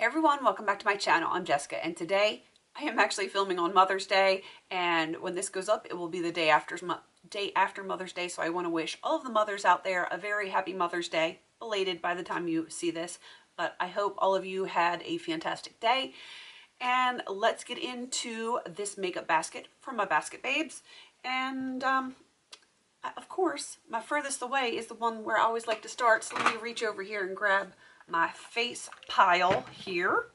Hey everyone, welcome back to my channel. I'm Jessica, and today I am actually filming on Mother's Day, and when this goes up, it will be the day after Mother's Day, so I want to wish all of the mothers out there a very happy Mother's Day, belated by the time you see this, but I hope all of you had a fantastic day. And let's get into this makeup basket from my Basket Babes. And of course, my furthest away is the one where I always like to start, so let me reach over here and grab my face pile here.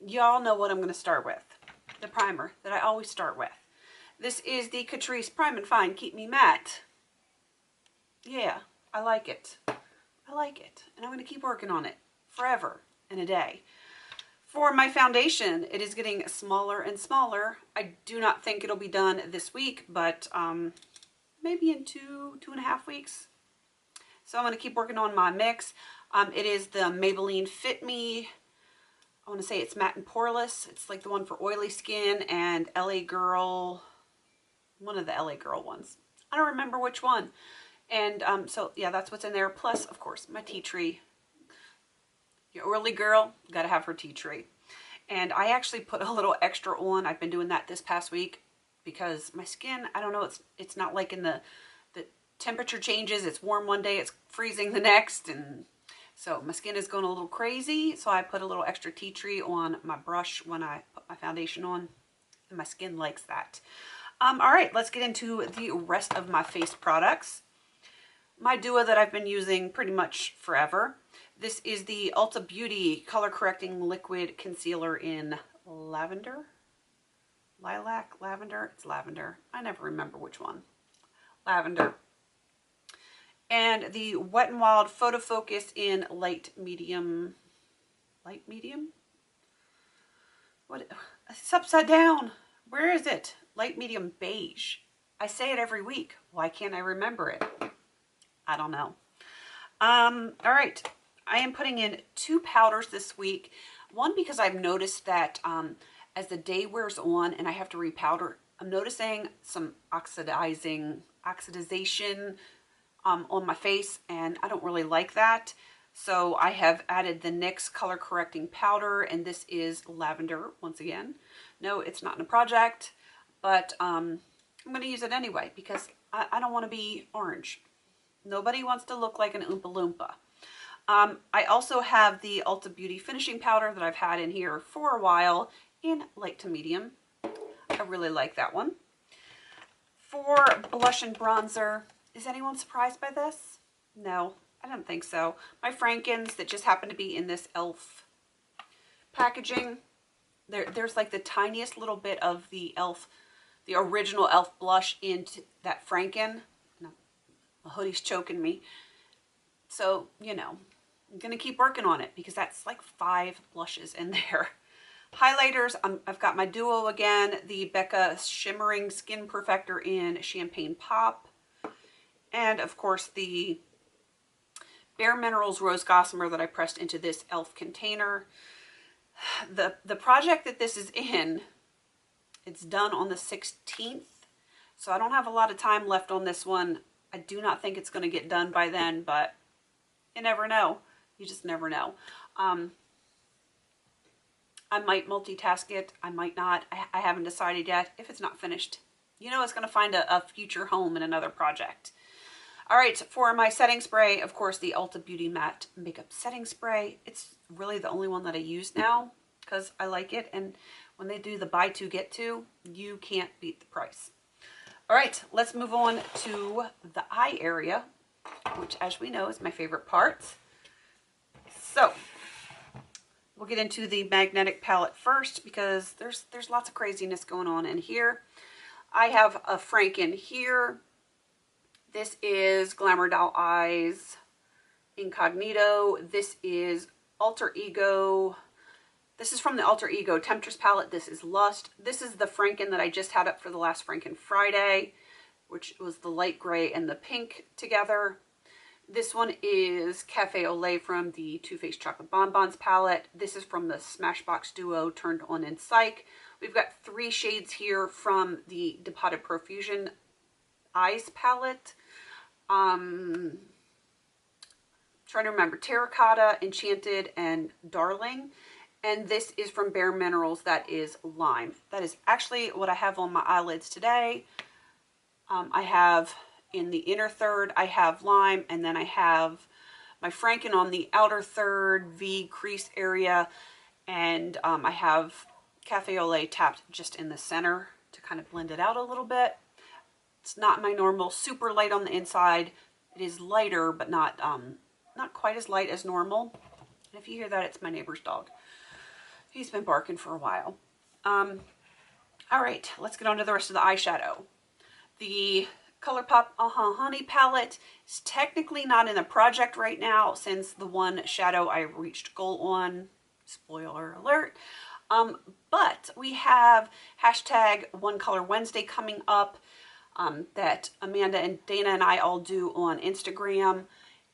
Y'all know what I'm going to start with. The primer that I always start with. This is the Catrice Prime and Fine Keep Me Matte. Yeah, I like it. I like it. And I'm going to keep working on it forever and a day. For my foundation, it is getting smaller and smaller. I do not think it'll be done this week, but maybe in two and a half weeks. So I'm going to keep working on my mix. It is the Maybelline Fit Me. I want to say it's Matte and Poreless. It's like the one for oily skin, and LA Girl, one of the LA Girl ones. I don't remember which one. And so yeah, that's what's in there. Plus, of course, my tea tree. Your oily girl, got to have her tea tree. And I actually put a little extra on. I've been doing that this past week because my skin, I don't know, it's not like in the temperature changes. It's warm one day, it's freezing the next, and so my skin is going a little crazy. So I put a little extra tea tree on my brush when I put my foundation on, and my skin likes that. All right, let's get into the rest of my face products. My duo that I've been using pretty much forever. This is the Ulta Beauty Color Correcting Liquid Concealer in lavender. Lilac, lavender, it's lavender. I never remember which one. Lavender. And the Wet n Wild Photo Focus in light medium. Light medium? What? It's upside down. Where is it? Light medium beige. I say it every week. Why can't I remember it? I don't know. All right. I am putting in 2 powders this week. One, because I've noticed that as the day wears on and I have to repowder, I'm noticing some oxidization on my face, and I don't really like that. So I have added the NYX Color Correcting Powder, and this is lavender once again. No, it's not in a project, but I'm going to use it anyway because I don't want to be orange. Nobody wants to look like an Oompa Loompa. I also have the Ulta Beauty Finishing Powder that I've had in here for a while in light to medium. I really like that one. For blush and bronzer, is anyone surprised by this? No, I don't think so. My Frankens that just happen to be in this e.l.f. packaging. There's like the tiniest little bit of the e.l.f., the original e.l.f. blush into that Franken. My hoodie's choking me. So, you know, I'm going to keep working on it because that's like 5 blushes in there. Highlighters, I've got my duo again, the Becca Shimmering Skin Perfector in Champagne Pop. And, of course, the Bare Minerals Rose Gossamer that I pressed into this e.l.f. container. The project that this is in, it's done on the 16th. So I don't have a lot of time left on this one. I do not think it's going to get done by then, but you never know. You just never know. I might multitask it. I might not. I haven't decided yet if it's not finished. You know, it's going to find a future home in another project. All right, for my setting spray, of course, the Ulta Beauty Matte Makeup Setting Spray. It's really the only one that I use now because I like it. And when they do the buy 2, get 2, you can't beat the price. All right, let's move on to the eye area, which, as we know, is my favorite part. So we'll get into the magnetic palette first because there's lots of craziness going on in here. I have a Franken here. This is Glamour Doll Eyes Incognito. This is Alter Ego. This is from the Alter Ego Temptress palette. This is Lust. This is the Franken that I just had up for the last Franken Friday, which was the light gray and the pink together. This one is Cafe au Lait from the Too Faced Chocolate Bonbons palette. This is from the Smashbox Duo Turned On in Psych. We've got 3 shades here from the Depotted Profusion Eyes palette. trying to remember, Terracotta, Enchanted, and Darling. And this is from Bare Minerals. That is Lime. That is actually what I have on my eyelids today. I have in the inner third, I have Lime, and then I have my Franken on the outer third V crease area, and I have Cafe au Lait tapped just in the center to kind of blend it out a little bit. It's not my normal super light on the inside. It is lighter, but not quite as light as normal. And if you hear that, it's my neighbor's dog. He's been barking for a while. All right, let's get on to the rest of the eyeshadow. The ColourPop Honey palette is technically not in a project right now since the one shadow I reached goal on. Spoiler alert. But we have hashtag One Color Wednesday coming up that Amanda and Dana and I all do on Instagram.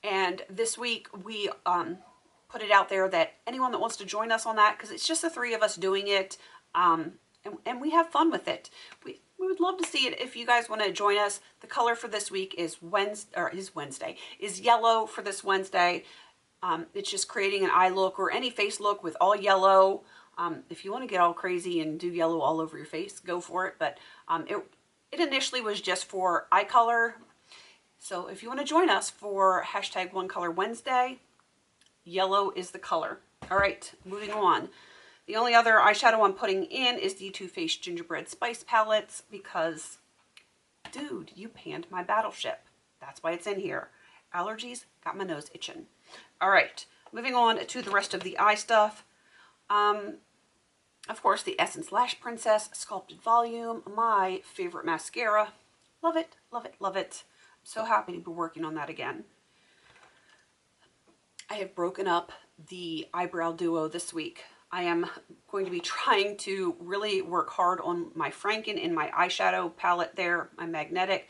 And this week we put it out there that anyone that wants to join us on that, because it's just the three of us doing it, and we have fun with it. We would love to see it if you guys want to join us. The color for this week is yellow for this Wednesday. It's just creating an eye look or any face look with all yellow. If you want to get all crazy and do yellow all over your face, go for it. But it initially was just for eye color. So if you want to join us for hashtag One Color Wednesday, yellow is the color. All right, moving on. The only other eyeshadow I'm putting in is the Too Faced Gingerbread Spice palettes because, dude, you panned my Battleship. That's why it's in here. Allergies got my nose itching. All right, moving on to the rest of the eye stuff. Of course, the Essence Lash Princess Sculpted Volume, my favorite mascara. Love it, love it, love it. I'm so happy to be working on that again. I have broken up the eyebrow duo this week. I am going to be trying to really work hard on my Franken in my eyeshadow palette there, my magnetic.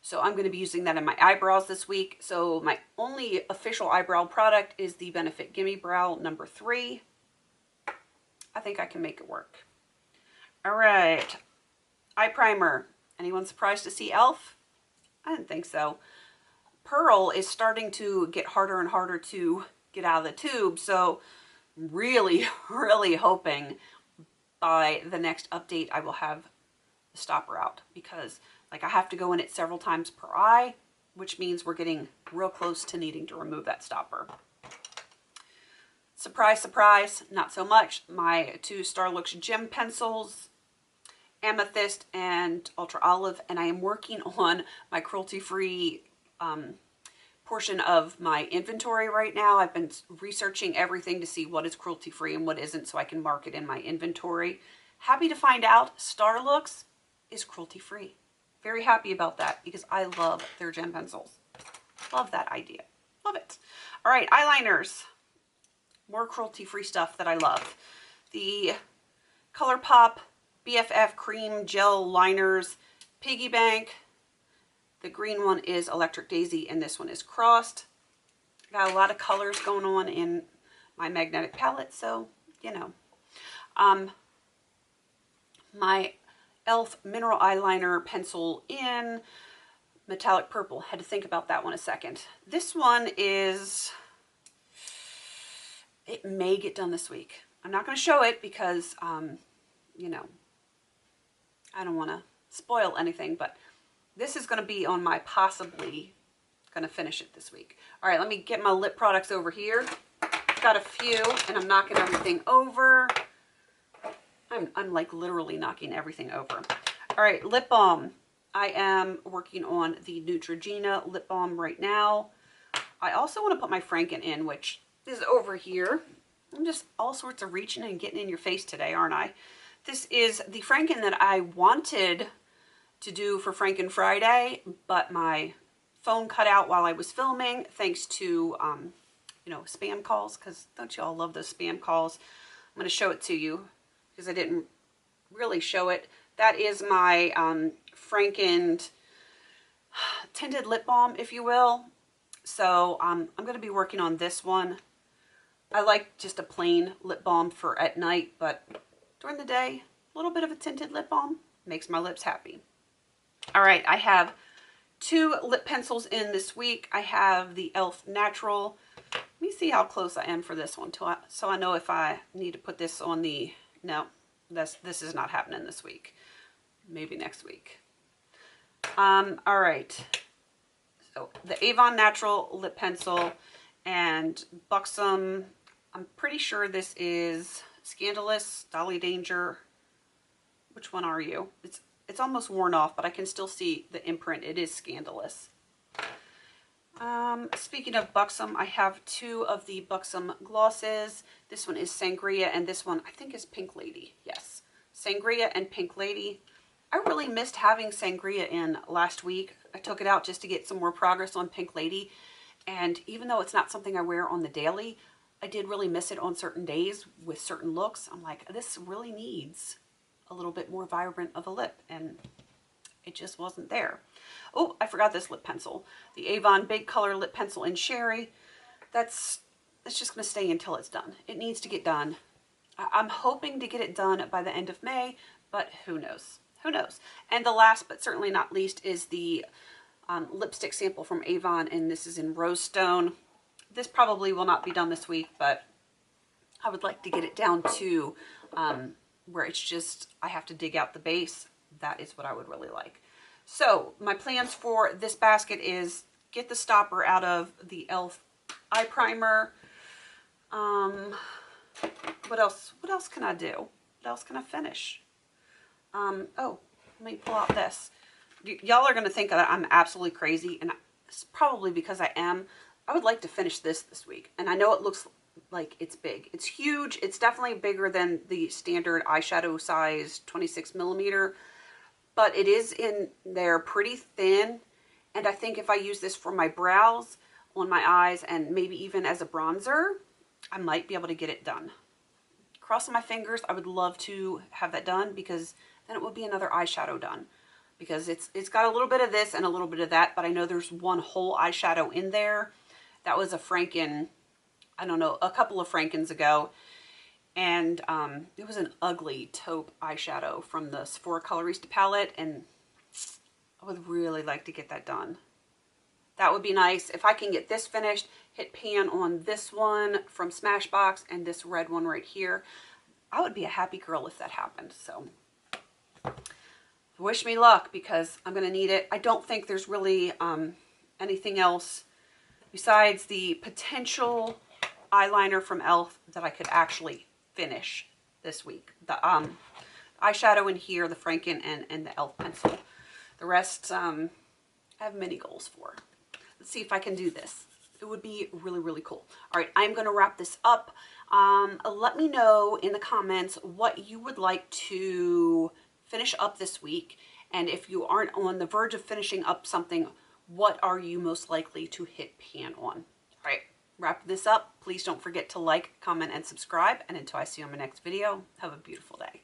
So I'm going to be using that in my eyebrows this week. So my only official eyebrow product is the Benefit Gimme Brow number 3. I think I can make it work. All right, eye primer. Anyone surprised to see e.l.f.? I didn't think so. Pearl is starting to get harder and harder to get out of the tube, so really, really hoping by the next update I will have the stopper out, because like I have to go in it several times per eye, which means we're getting real close to needing to remove that stopper. Surprise, surprise, not so much. My two Starlooks Gem pencils, Amethyst and Ultra Olive, and I am working on my cruelty-free portion of my inventory right now. I've been researching everything to see what is cruelty-free and what isn't so I can mark it in my inventory. Happy to find out Starlooks is cruelty-free. Very happy about that because I love their gem pencils. Love that idea. Love it. All right, eyeliners. More cruelty-free stuff that I love. The ColourPop BFF Cream Gel Liners Piggy Bank. The green one is Electric Daisy and this one is Crossed. Got a lot of colors going on in my magnetic palette, so, you know. My e.l.f. Mineral Eyeliner Pencil in Metallic Purple. Had to think about that one a second. This one is, it may get done this week. I'm not going to show it because, you know, I don't want to spoil anything, but this is going to be on my possibly going to finish it this week. All right, let me get my lip products over here. Got a few, and I'm knocking everything over. I'm like literally knocking everything over. All right, lip balm. I am working on the Neutrogena lip balm right now. I also want to put my Franken in, which is over here. I'm just all sorts of reaching and getting in your face today, aren't I? This is the Franken that I wanted to do for Franken Friday, but my phone cut out while I was filming thanks to, you know, spam calls, because don't you all love those spam calls? I'm going to show it to you because I didn't really show it. That is my Franken tinted lip balm, if you will. So I'm going to be working on this one. I like just a plain lip balm for at night, but during the day, a little bit of a tinted lip balm makes my lips happy. All right, I have two lip pencils in this week. I have the e.l.f. Natural Let me see how close I am for this one, so I know if I need to put this on the, no, this is not happening this week. Maybe next week. All right. So the Avon Natural Lip Pencil and Buxom. I'm pretty sure this is Scandalous, Dolly Danger. Which one are you? It's almost worn off, but I can still see the imprint. It is Scandalous. Speaking of Buxom, I have two of the Buxom glosses. This one is Sangria, and this one I think is Pink Lady. Yes, Sangria and Pink Lady. I really missed having Sangria in last week. I took it out just to get some more progress on Pink Lady, and even though it's not something I wear on the daily, I did really miss it on certain days with certain looks. I'm like, this really needs a little bit more vibrant of a lip, and it just wasn't there. Oh, I forgot this lip pencil. The Avon Big Color Lip Pencil in Sherry. That's just going to stay until it's done. It needs to get done. I'm hoping to get it done by the end of May, but who knows? Who knows? And the last but certainly not least is the lipstick sample from Avon, and this is in Rose Stone. This probably will not be done this week, but I would like to get it down to where it's just, I have to dig out the base. That is what I would really like. So my plans for this basket is get the stopper out of the e.l.f. eye primer. What else? What else can I do? What else can I finish? Oh, let me pull out this. Y'all are going to think that I'm absolutely crazy, and it's probably because I am. I would like to finish this week, and I know it looks like it's big. It's huge. It's definitely bigger than the standard eyeshadow size 26 millimeter. But it is in there pretty thin, and I think if I use this for my brows, on my eyes, and maybe even as a bronzer, I might be able to get it done. Crossing my fingers, I would love to have that done, because then it would be another eyeshadow done. Because it's got a little bit of this and a little bit of that, but I know there's one whole eyeshadow in there. That was a Franken, I don't know, a couple of Frankens ago. And it was an ugly taupe eyeshadow from the Sephora Colorista palette, and I would really like to get that done. That would be nice. If I can get this finished, hit pan on this one from Smashbox and this red one right here, I would be a happy girl if that happened. So wish me luck, because I'm going to need it. I don't think there's really anything else besides the potential eyeliner from e.l.f. that I could actually finish this week. The eyeshadow in here, the Franken, and the e.l.f. pencil. The rest I have many goals for. Let's see if I can do this. It would be really, really cool. All right, I'm going to wrap this up. Let me know in the comments what you would like to finish up this week. And if you aren't on the verge of finishing up something, what are you most likely to hit pan on? All right. Wrap this up. Please don't forget to like, comment, and subscribe. And until I see you on my next video, have a beautiful day.